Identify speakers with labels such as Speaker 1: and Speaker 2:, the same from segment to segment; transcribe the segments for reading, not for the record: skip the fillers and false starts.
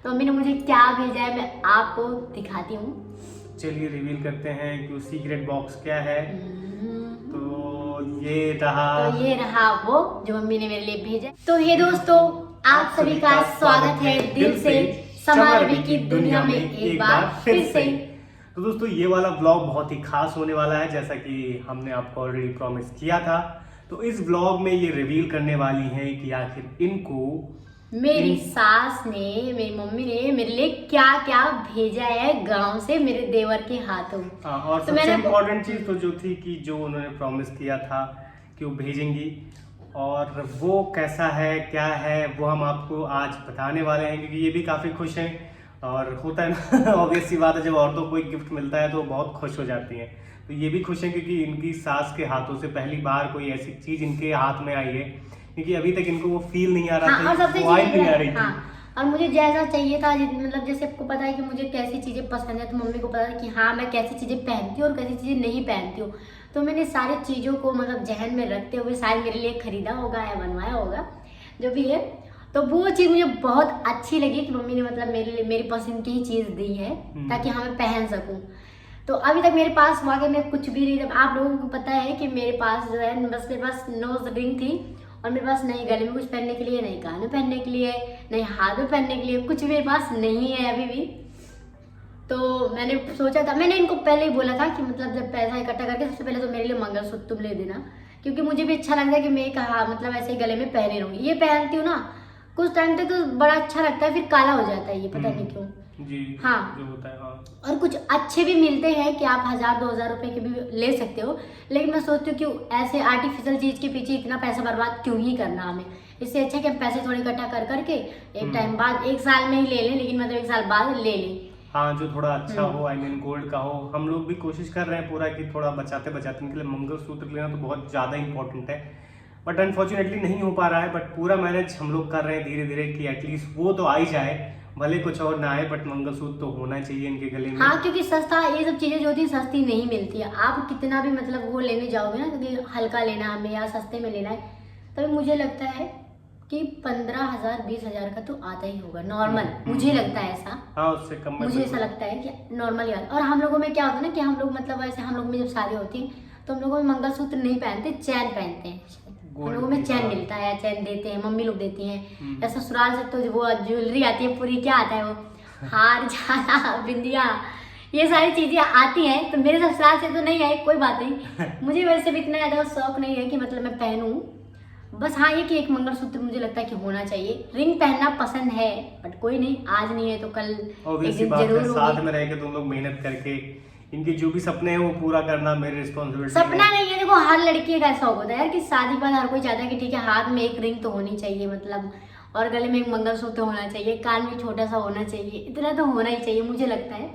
Speaker 1: तो मम्मी ने मुझे क्या भेजा है मैं आपको दिखाती हूँ।
Speaker 2: चलिए रिवील करते हैं कि वो सीक्रेट बॉक्स क्या है। तो ये रहा
Speaker 1: वो जो मम्मी ने मेरे लिए भेजा। तो ये दोस्तों, आप सभी का स्वागत है दिल से समर रवि की दुनिया में एक बार फिर से।
Speaker 2: तो दोस्तों ये वाला व्लॉग बहुत ही खास होने वाला है, जैसा कि हमने आपको ऑलरेडी प्रॉमिस किया था। तो इस व्लॉग में ये रिवील करने वाली हैं कि आखिर इनको
Speaker 1: मेरी सास ने, मेरी मम्मी ने मेरे लिए क्या क्या भेजा है गांव से मेरे देवर के हाथों।
Speaker 2: और
Speaker 1: तो
Speaker 2: सबसे इम्पोर्टेंट चीज तो जो थी कि जो उन्होंने प्रॉमिस किया था कि वो भेजेंगी, और वो कैसा है क्या है वो हम आपको आज बताने वाले हैं, क्योंकि ये भी काफी खुश हैं। और होता है ना ऑब्वियस सी बात है, जब औरतों को कोई गिफ्ट मिलता है तो बहुत खुश हो जाती हैं। तो ये भी खुश हैं क्योंकि इनकी सास के हाथों से पहली बार कोई ऐसी चीज इनके हाथ में आई है, क्योंकि अभी तक इनको वो फील नहीं आ रहा था, वाइब नहीं आ रही थी।
Speaker 1: और मुझे जैसा चाहिए था, मतलब जैसे आपको पता है कि मुझे कैसी चीजें पसंद है, तो मम्मी को पता है कि हाँ मैं कैसी चीजें पहनती हूँ और कैसी चीजें नहीं पहनती हूँ। तो मैंने सारी चीजों को मतलब जहन में रखते हुए शायद मेरे लिए खरीदा होगा या बनवाया होगा, जो भी है। तो वो चीज मुझे बहुत अच्छी लगी कि मम्मी ने मतलब मेरे लिए मेरी पसंद की ही चीज दी है ताकि हाँ मैं पहन सकूं। तो अभी तक मेरे पास वाकई में कुछ भी नहीं। जब आप लोगों को पता है कि मेरे पास जो है, बस मेरे पास नोज रिंग थी और मेरे पास नहीं गले में कुछ पहनने के लिए, नहीं कान में पहनने के लिए, नहीं हाथ में पहनने के लिए, कुछ मेरे पास नहीं है अभी भी। तो मैंने सोचा था, मैंने इनको पहले ही बोला था कि मतलब जब पैसा इकट्ठा करके सबसे पहले तो मेरे लिए मंगलसूत्र तुम ले देना, क्योंकि मुझे भी अच्छा लगता है कि मैं कहा मतलब ऐसे गले में पहने रहूंगी। ये पहनती हूँ ना कुछ टाइम तक तो बड़ा अच्छा लगता है, फिर काला हो जाता है ये, पता नहीं क्यों।
Speaker 2: जी
Speaker 1: हाँ
Speaker 2: जो होता है। हाँ
Speaker 1: और कुछ अच्छे भी मिलते हैं कि आप 1000-2000 रुपए के भी ले सकते हो, लेकिन मैं सोचती हूँ कि ऐसे आर्टिफिशियल चीज के पीछे इतना पैसा बर्बाद क्यों ही करना हमें। इससे अच्छा कि हम पैसे थोड़े इकट्ठा कर करके एक टाइम बाद, एक साल में ही ले लें, लेकिन मतलब एक साल बाद ले लें।
Speaker 2: हाँ जो थोड़ा अच्छा हो, आई मीन गोल्ड का हो। हम लोग भी कोशिश कर रहे हैं पूरा कि थोड़ा बचाते बचाते निकले। मंगलसूत्र लेना तो बहुत ज़्यादा इंपॉर्टेंट है, बट अनफॉर्चुनेटली नहीं हो पा रहा है। बट पूरा मैनेज हम लोग कर रहे हैं धीरे धीरे कि एटलीस्ट वो तो आ ही जाए, भले कुछ और ना आए, बट मंगलसूत्र तो होना चाहिए इनके गले में।
Speaker 1: हाँ क्योंकि सस्ता, ये सब चीजें जो होती है सस्ती नहीं मिलती है। आप कितना भी मतलब वो लेने जाओगे ना, क्योंकि हल्का लेना है हमें या सस्ते में लेना है, तभी मुझे लगता है कि 15,000-20,000 का तो आता ही होगा नॉर्मल। मुझे लगता है ऐसा।
Speaker 2: हाँ उससे कम
Speaker 1: मुझे ऐसा लगता है कि नॉर्मल ही आता। और हम लोगों में क्या होता है ना कि हम लोग मतलब ऐसे, हम लोग में जब शादी होती है तो हम लोगों में मंगलसूत्र नहीं पहनते, चैन पहनते हैं। हम लोगों में चैन मिलता है, चैन देते हैं, मम्मी लोग देती हैं। या ससुराल से तो वो ज्वेलरी आती है पूरी, क्या आता है वो, हार झाला बिंदिया, ये सारी चीजें आती हैं। तो मेरे ससुराल से तो नहीं आई, कोई बात नहीं। मुझे वैसे भी इतना ज्यादा शौक नहीं है कि मतलब मैं पहनूं। बस हाँ ये कि एक मंगलसूत्र मुझे लगता है कि होना चाहिए। रिंग पहनना पसंद है, बट कोई नहीं, आज नहीं है तो कल एक दिन जरूर होगी।
Speaker 2: साथ में रह के तुम लोग मेहनत करके इनके जो भी सपने हैं वो पूरा करना मेरी रिस्पॉन्सिबिलिटी
Speaker 1: सपना नहीं है। देखो हर लड़की का शौक होता है यार कि शादी के बाद हर कोई चाहता है कि ठीक है हाथ में एक रिंग तो होनी चाहिए, मतलब, और गले में एक मंगलसूत्र होना चाहिए, कान में छोटा सा होना चाहिए, इतना तो होना ही चाहिए। मुझे लगता है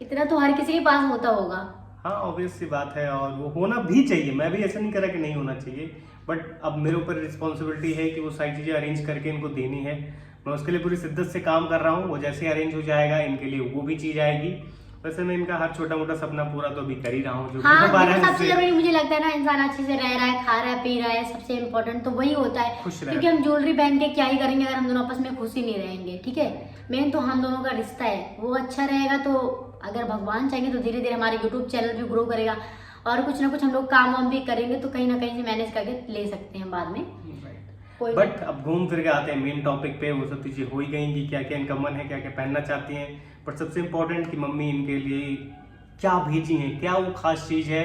Speaker 1: इतना तो हर किसी के पास होता होगा।
Speaker 2: हाँ ऑब्वियस सी बात है, और वो होना भी चाहिए। मैं भी ऐसा नहीं करा कि नहीं होना चाहिए, बट अब मेरे ऊपर रिस्पॉन्सिबिलिटी है कि वो सारी चीज़ें अरेंज करके इनको देनी है। मैं उसके लिए पूरी शिद्दत से काम कर रहा हूँ। वो जैसे अरेंज हो जाएगा इनके लिए वो भी चीज़ आएगी। वैसे मैं इनका हर छोटा मोटा सपना पूरा तो अभी कर ही रहा हूँ। जो
Speaker 1: हाँ सबसे जरूरी मुझे लगता है ना, इंसान अच्छे से रह रहा है, खा रहा है, पी रहा है, सबसे इम्पोर्टेंट तो वही होता है। क्योंकि हम ज्वेलरी पहन के क्या ही करेंगे अगर हम दोनों आपस में खुशी नहीं रहेंगे। ठीक है, मेन तो हम दोनों का रिश्ता है, वो अच्छा रहेगा। तो अगर भगवान चाहेंगे तो धीरे धीरे हमारे यूट्यूब चैनल भी ग्रो करेगा, और कुछ ना कुछ हम लोग काम वाम भी करेंगे, तो कहीं ना कहीं से मैनेज करके ले सकते हैं बाद में।
Speaker 2: बट अब घूम फिर के आते हैं मेन टॉपिक पे। वो सब चीजें हो ही गई कि क्या क्या इनका मन है, क्या क्या पहनना चाहती हैं। बट सबसे इम्पोर्टेंट कि मम्मी इनके लिए क्या भेजी है, क्या वो खास चीज है।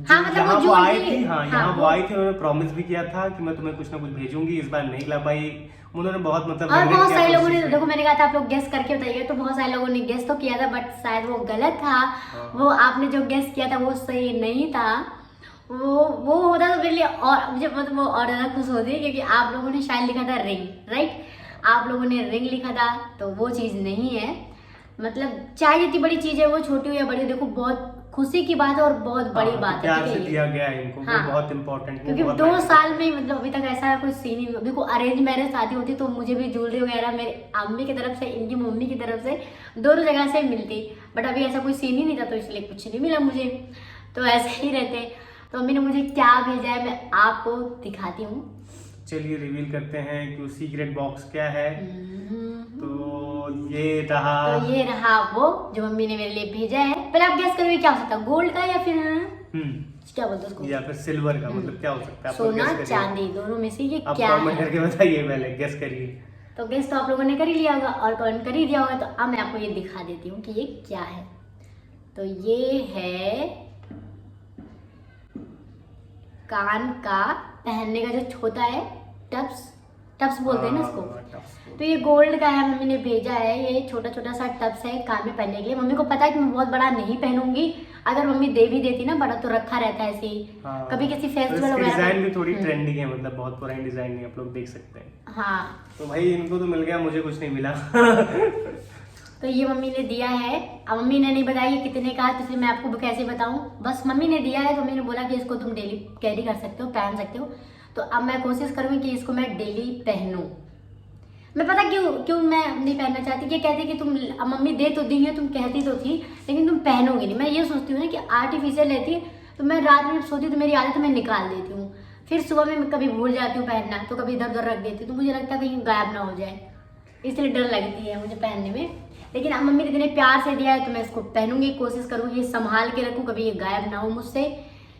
Speaker 1: हाँ, मतलब
Speaker 2: यहाँ वो आई थी,
Speaker 1: यहाँ
Speaker 2: वो आई थी, उन्होंने प्रॉमिस भी किया था कि मैं तुम्हें कुछ ना कुछ भेजूंगी। इस बार नहीं ला पाई उन्होंने, बहुत मतलब।
Speaker 1: और बहुत सारे लोगों ने, देखो मैंने कहा था आप लोग गेस करके बताइए, तो बहुत सारे लोगों ने गेस तो किया था, बट शायद वो गलत था। वो आपने जो गेस किया था वो सही नहीं था। वो होता तो मेरे लिए और मुझे मतलब वो और ज्यादा खुश होती, क्योंकि आप लोगों ने शायद लिखा था रिंग, राइट। आप लोगों ने रिंग लिखा था, तो वो चीज नहीं है। मतलब चाहे जितनी बड़ी चीज है वो छोटी हो या बड़ी हो, देखो बहुत खुशी की बात है और बहुत बड़ी बात है।
Speaker 2: प्यार से दिया गया है इनको, वो बहुत इंपॉर्टेंट।
Speaker 1: क्योंकि 2 साल में मतलब अभी तक ऐसा कोई सीन ही नहीं। देखो अरेंज मैरिज शादी होती तो मुझे भी ज्वेलरी वगैरह मेरे अम्मी की तरफ से, इनकी मम्मी की तरफ से, दोनों जगह से मिलती, बट अभी ऐसा कोई सीन ही नहीं था, तो इसलिए कुछ नहीं मिला मुझे। तो ऐसे ही रहते। तो मम्मी ने मुझे क्या भेजा है मैं आपको दिखाती हूँ।
Speaker 2: चलिए रिवील करते हैं कि वो सीक्रेट बॉक्स क्या है। तो ये रहा
Speaker 1: वो जो मम्मी ने मेरे लिए भेजा है। पहले आप गेस करोगे क्या हो सकता है, गोल्ड का या फिर क्या बोलते हैं उसको,
Speaker 2: या फिर सिल्वर का, मतलब क्या हो सकता है?
Speaker 1: सोना चांदी दोनों में से ये
Speaker 2: आप
Speaker 1: क्या
Speaker 2: कमेंट करके बताइए, पहले गेस करिए।
Speaker 1: तो गेस तो आप लोगों ने कर ही लिया होगा और कमेंट कर ही दिया होगा। तो अब मैं आपको ये दिखा देती हूँ कि ये क्या है। तो ये है कान का पहनने का जो छोटा है, टप्स बोलते हैं ना इसको। तो ये गोल्ड का है, मम्मी ने भेजा है। ये छोटा छोटा सा टप्स है कान में पहनने के लिए। मम्मी को पता है कि मैं बहुत बड़ा नहीं पहनूंगी, अगर मम्मी दे भी देती ना बड़ा तो रखा रहता है ऐसे ही। कभी किसी फेस्टिवल वगैरह।
Speaker 2: डिजाइन भी थोड़ी ट्रेंडिंग है, मतलब बहुत पुरानी डिजाइन नहीं, आप लोग देख सकते हैं।
Speaker 1: हाँ
Speaker 2: तो भाई इनको तो मिल गया, मुझे कुछ नहीं मिला।
Speaker 1: तो ये मम्मी ने दिया है। अब मम्मी ने नहीं बताया कितने का है, तो इसलिए मैं आपको कैसे बताऊं। बस मम्मी ने दिया है तो मैंने बोला कि इसको तुम डेली कैरी कर सकते हो, पहन सकते हो। तो अब मैं कोशिश करूंगी कि इसको मैं डेली पहनूं। मैं पता क्यों मैं नहीं पहनना चाहती, कि कहते कि तुम अब मम्मी दे तो दी है, तुम कहती तो थी लेकिन तुम पहनोगी नहीं। मैं ये सोचती हूँ ना कि आर्टिफिशियल रहती है, तो मैं रात में सोती तो मेरी आदत मैं निकाल देती हूँ, फिर सुबह में कभी भूल जाती हूँ पहनना, तो कभी इधर उधर रख देती हूँ, तो मुझे लगता है कहीं गायब ना हो जाए, इसलिए डर लगती है मुझे पहनने में। लेकिन अब मम्मी ने इतने प्यार से दिया है तो मैं इसको पहनूंगी, कोशिश करूंगी संभाल के रखूं, कभी ये गायब ना हो मुझसे,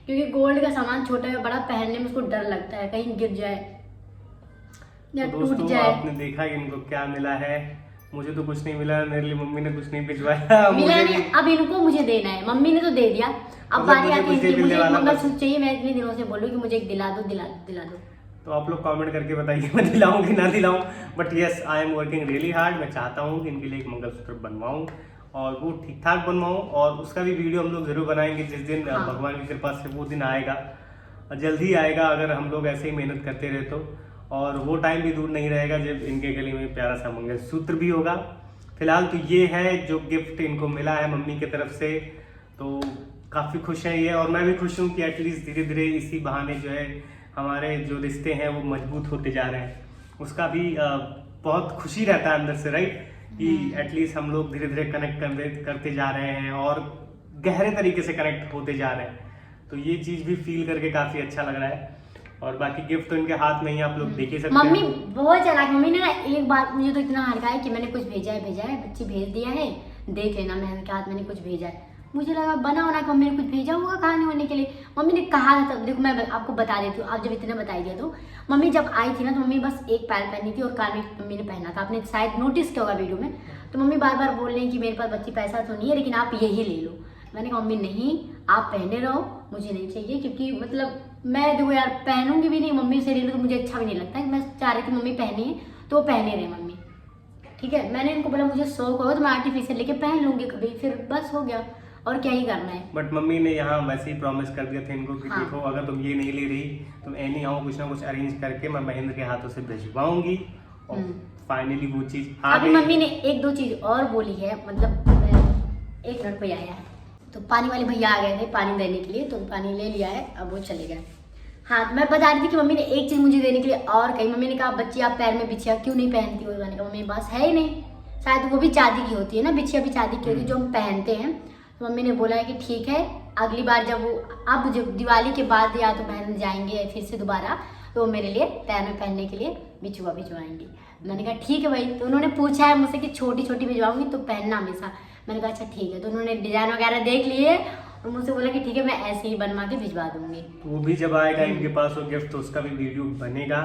Speaker 1: क्योंकि गोल्ड का सामान छोटा या बड़ा पहनने में उसको डर लगता है कहीं गिर जाए या
Speaker 2: तो
Speaker 1: टूट
Speaker 2: दोस्तों,
Speaker 1: जाए।
Speaker 2: आपने देखा कि इनको क्या मिला है। मुझे तो कुछ नहीं मिला, मेरे लिए मम्मी ने कुछ नहीं भिजवाया।
Speaker 1: मिला नहीं, अब इनको मुझे देना है। मम्मी ने तो दे दिया, अब बारी आती है कि मुझे मंगलसूत्र चाहिए। मैं इतने दिनों से बोलूँ कि मुझे एक दिला दो।
Speaker 2: तो आप लोग कमेंट करके बताइए मैं दिलाऊं कि ना दिलाऊं। But yes, I am working really hard. मैं चाहता हूं कि इनके लिए एक मंगलसूत्र बनवाऊं और वो ठीक ठाक बनवाऊं, और उसका भी वीडियो हम लोग जरूर बनाएंगे जिस दिन भगवान की कृपा से वो दिन आएगा। जल्दी आएगा अगर हम लोग ऐसे ही मेहनत करते रहे तो, और वो टाइम भी दूर नहीं रहेगा जब इनके गले में प्यारा सा मंगलसूत्र भी होगा। फिलहाल तो ये है जो गिफ्ट इनको मिला है मम्मी की तरफ से, तो काफ़ी खुश हैं ये, और मैं भी खुश हूँ कि एटलीस्ट धीरे धीरे इसी बहाने जो है हमारे जो रिश्ते हैं वो मजबूत होते जा रहे हैं। उसका भी बहुत खुशी रहता है अंदर से, राइट, कि एटलीस्ट हम लोग धीरे धीरे कनेक्ट करते जा रहे हैं और गहरे तरीके से कनेक्ट होते जा रहे हैं। तो ये चीज़ भी फील करके काफ़ी अच्छा लग रहा है। और बाकी गिफ्ट तो इनके हाथ में ही आप लोग देख ही सकते हैं।
Speaker 1: मम्मी बहुत चालाक, मम्मी ने ना एक बार मुझे तो इतना हल्का है कि मैंने कुछ भेजा है, बच्ची भेज दिया है, देख लेना मैं के हाथ मैंने कुछ भेजा है। मुझे लगा बना कि मम्मी ने कुछ भेजा होगा खाने वाने के लिए। मम्मी ने कहा था, देखो मैं आपको बता देती हूँ, आप जब इतना बता दिया तो मम्मी जब आई थी ना तो मम्मी बस एक पैर पहनी थी और कान में मम्मी ने पहना था। आपने शायद नोटिस किया होगा वीडियो में। तो मम्मी बार बार बोल रही हैं कि मेरे पास बच्ची पैसा तो नहीं है लेकिन आप यही ले लो। मैंने कहा मम्मी नहीं, आप पहने रहो, मुझे नहीं चाहिए, क्योंकि मतलब मैं देखो यार पहनूंगी भी नहीं, मम्मी से ले लो तो मुझे अच्छा भी नहीं लगता है। मैं चाह रही थी मम्मी पहनी है तो पहने रहे मम्मी, ठीक है। मैंने इनको बोला मुझे शौक होगा तो मैं आर्टिफिशियल लेके पहन लूंगी कभी, फिर बस हो गया, और क्या ही करना है।
Speaker 2: बट मम्मी ने यहाँ वैसे ही प्रॉमिस कर दिया था इनको कि
Speaker 1: हाँ।
Speaker 2: देखो अगर तुम ये नहीं ले रही तो एनी हाउ कुछ ना कुछ अरेंज करके मैं महेंद्र के हाथों से भिजवाऊंगी। और फाइनली वो चीज आ
Speaker 1: अभी
Speaker 2: गई।
Speaker 1: मम्मी ने एक दो चीज और बोली है, मतलब एक मिनट पे आया है तो पानी वाले भैया आ गए थे पानी देने के लिए, तो पानी ले लिया है, अब वो चले गए। हाँ, तो मैं बता रही थी कि मम्मी ने एक चीज मुझे देने के लिए और कही। मम्मी ने कहा बच्ची आप पैर में बिछिया क्यों नहीं पहनती हो? मैंने कहा मम्मी पास है ही नहीं, शायद वो भी चांदी की होती है ना, बिछिया भी चांदी की होती है जो हम पहनते हैं। तो मम्मी ने बोला है कि ठीक है, अगली बार जब वो अब जब दिवाली के बाद या तो पहन जाएंगे फिर से दोबारा, तो वो मेरे लिए पैर में पहनने के लिए बिछुआ भिजवाएंगे। मैंने कहा ठीक है भाई। तो उन्होंने पूछा है मुझसे कि छोटी छोटी भिजवाऊंगी तो पहनना हमेशा। मैंने कहा अच्छा ठीक है। तो उन्होंने डिजाइन वगैरह देख लिए और मुझसे बोला कि ठीक है मैं ऐसे ही बनवा के भिजवा दूंगी।
Speaker 2: वो भी जब आएगा इनके पास वो गिफ्ट तो उसका भी वीडियो बनेगा।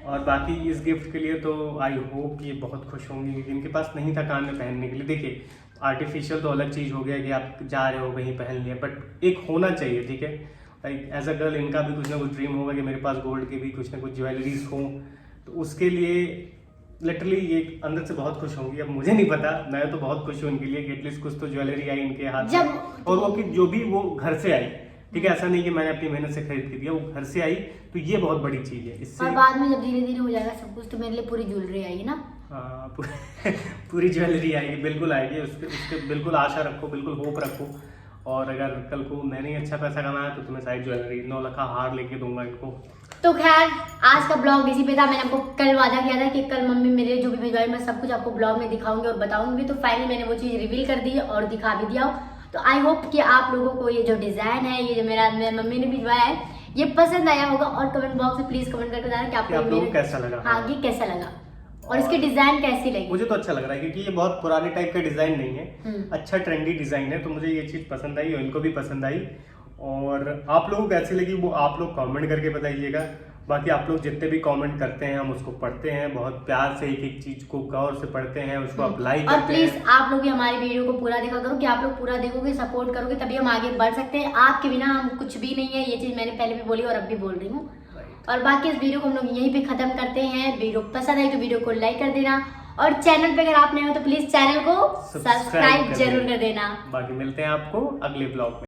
Speaker 2: और बाकी इस गिफ्ट के लिए तो आई होप ये बहुत खुश होंगी, क्योंकि इनके पास नहीं था कान में पहनने के लिए। देखिए आर्टिफिशियल तो अलग चीज़ हो गया कि आप जा रहे हो कहीं पहन लिया, बट एक होना चाहिए, ठीक है। लाइक एज अ गर्ल इनका भी कुछ ना कुछ ड्रीम होगा कि मेरे पास गोल्ड के भी कुछ ना कुछ ज्वेलरीज हों, तो उसके लिए लिटरली ये अंदर से बहुत खुश होंगी। अब मुझे नहीं पता, मैं तो बहुत खुश हूँ इनके लिए कि एटलीस्ट कुछ तो ज्वेलरी आई इनके हाथ में, और वो कि जो भी वो घर से आई, ठीक है। ऐसा नहीं कि मैंने अपनी मेहनत से खरीद के दिया, वो घर से आई, तो ये बहुत बड़ी चीज है। इससे
Speaker 1: और बाद में जब धीरे धीरे हो जाएगा सब कुछ तो मेरे लिए पूरी ज्वेलरी आएगी ना।
Speaker 2: हाँ, पूरी ज्वेलरी आएगी, बिल्कुल आएगी। उसके बिल्कुल आशा रखो, बिल्कुल होप रखो। और अगर कल को मैंने अच्छा पैसा कमाया तो तुम्हें सारी ज्वेलरी 9 लाख हार लेके दूंगा इनको।
Speaker 1: तो खैर आज का ब्लॉग इसी पे था। मैंने आपको कल वादा किया था कि कल मम्मी मेरे जो भी भिजवाई मैं सब कुछ आपको ब्लॉग में दिखाऊंगी और बताऊंगी। तो फाइनली मैंने वो चीज़ रिवील कर दी है और दिखा भी दिया। तो आई होप कि आप लोगों को ये जो डिज़ाइन है, ये जो मेरा मम्मी ने भिजवाया है, ये पसंद आया होगा और कमेंट बॉक्स में प्लीज कमेंट करके बताना कि
Speaker 2: कि आप
Speaker 1: आपको
Speaker 2: लोगों को कैसा लगा।
Speaker 1: हाँ ये कैसा लगा और इसकी डिजाइन कैसी लगी।
Speaker 2: मुझे तो अच्छा लग रहा है क्योंकि ये बहुत पुराने टाइप का डिजाइन नहीं है,
Speaker 1: हम्म।
Speaker 2: अच्छा ट्रेंडी डिजाइन है, तो मुझे ये चीज पसंद आई और इनको भी पसंद आई। और आप लोगों को कैसी लगी वो आप लोग कमेंट करके बताइएगा। बाकी आप लोग जितने भी कमेंट करते हैं हम उसको पढ़ते हैं, बहुत प्यार से एक एक चीज को गौर से पढ़ते हैं, उसको अप्लाई
Speaker 1: और
Speaker 2: करते
Speaker 1: प्लीज
Speaker 2: हैं।
Speaker 1: आप लोग भी हमारी वीडियो को पूरा देखा करो कि आप लोग पूरा देखोगे, सपोर्ट करोगे तभी हम आगे बढ़ सकते हैं। आपके बिना हम कुछ भी नहीं है, ये चीज मैंने पहले भी बोली और अब भी बोल रही हूँ। और बाकी इस वीडियो को हम लोग यहीं पे खत्म करते हैं। वीडियो पसंद आई तो वीडियो को लाइक कर देना और चैनल पे अगर आप नए हो तो प्लीज चैनल को सब्सक्राइब जरूर कर देना।
Speaker 2: बाकी मिलते हैं आपको अगले ब्लॉग में।